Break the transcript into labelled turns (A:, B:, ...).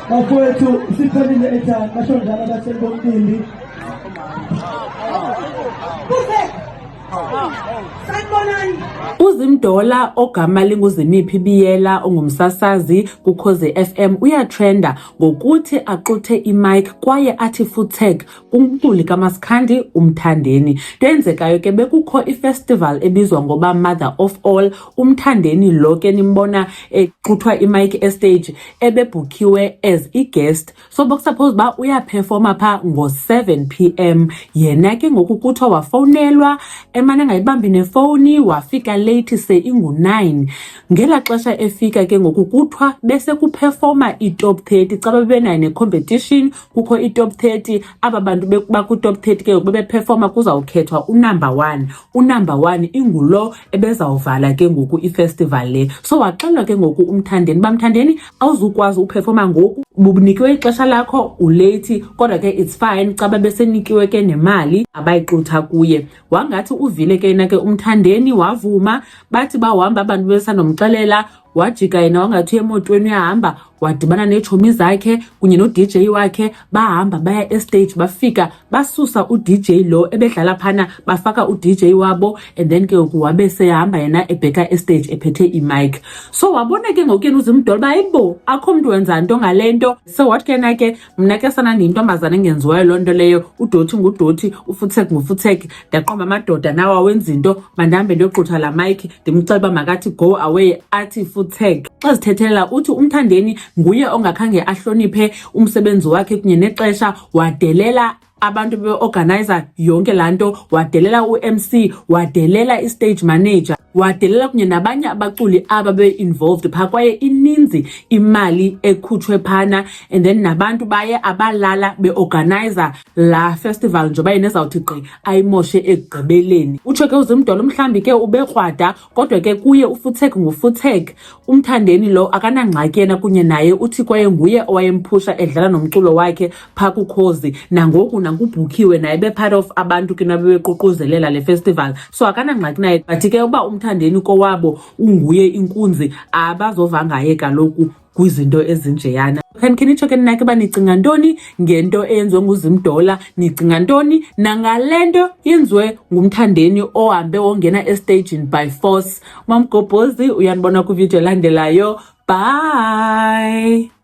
A: bafowethu siphelile ethana basho njalo basembombili.
B: uZimdollar ogama linguzimiphi biyela ongumsasazi kuKhozi FM uyatrenda ngokuthi axuthe imic kwaye athi futhek kumculi kaMasikhandi Mthandeni. Tenzekayo ke bekukho ifestival ebizwa ngoba Mother of All. Mthandeni lo ke nimbona exuthwa imic estage ebebhukiwe as i-guest, so bokusuppose ba uyaperforma pha ngo-7 PM. Yena ke ngoku kuthiwa wafonelwa emane ngayibambi nefoni, wafika late se ingu-9. Ngela xesha efika ke ngoku kuthiwa bese kuperforma i-top 30 xa bebenayo ne-competition. Kukho i-top 30, aba bantu baku-top 30 ke bebeperforma kuzawukhethwa unumber 1. Unumber 1 ingulo ebezawuvala ke ngoku ifestival le. So waxelwa ke ngoku uMthandeni bamthandeni awuzukwazi uperforma ngoku, bubunikiwe ixesha lakho ulate, kodwa ke it's fine xa besenikiwe ke nemali abayixutha kuye. Wangathi uvile ke yena ke uMthandeni wavuma, bathi bahamba abantu besanomxelela, wajika yena wangathi emotweni uyahamba wadibana neetshomi zakhe kunye no-DJ wakhe, bahamba baya estage, bafika basusa u-DJ lo ebedlala phana, bafaka u-DJ wabo, and then ke ngoku wabe sehamba yena ebheka estage ephethe imic. So wabona ke ngoku yena uZimdollar uba hayibo akho mntu wenza nto ngale nto. So wathi ke na ke mna ke sana ndiyintombazana engenziwayo loo nto leyo, udoti ngudoti, ufuthek ngufuthek, ndaqomba amadoda nawo awenza into, mandihambe ndiyogqutha la mic ndimcela uba makathi go away athi futhek. Xa zithethelela uthi uMthandeni nguye ongakhange ahloniphe umsebenzi wakhe kunye nexesha, wadelela abantu be-organizer yonke laa nto, wadelela u-MC, wadelela i-stage manager, wadelela kunye nabanye abaculi aba be-involved phaa, kwaye ininzi imali ekhutshwe phana, and then nabantu baye abalala be-organizer la festival njengoba yena ezawuthi gqi ayimoshe ekugqibeleni. Utsho ke uZimdollar mhlambi ke ubekrwada, kodwa ke kuye ufuthek ngufuthek. uMthandeni lo akanangxaki yena kunye naye, uthi kwaye nguye owayemphusha edlala nomculo wakhe phaa kuKhozi, nangoku nakubhukiwe naye be-part of abantu ke nabebeququzelela le festival, so akanangxaki naye. But ke uba uMthandeni kowabo unguye inkunzi, abazova ngaye kaloku kwizinto ezinjeyana. Khanitsho ke nake uba nicinga ntoni ngento eyenziwe nguZimdollar, nicinga ntoni nangale nto yenziwe nguMthandeni ohambe wongena estagini by force. Mamgobhozi uyanibona kwividiyo elandelayo. Bye.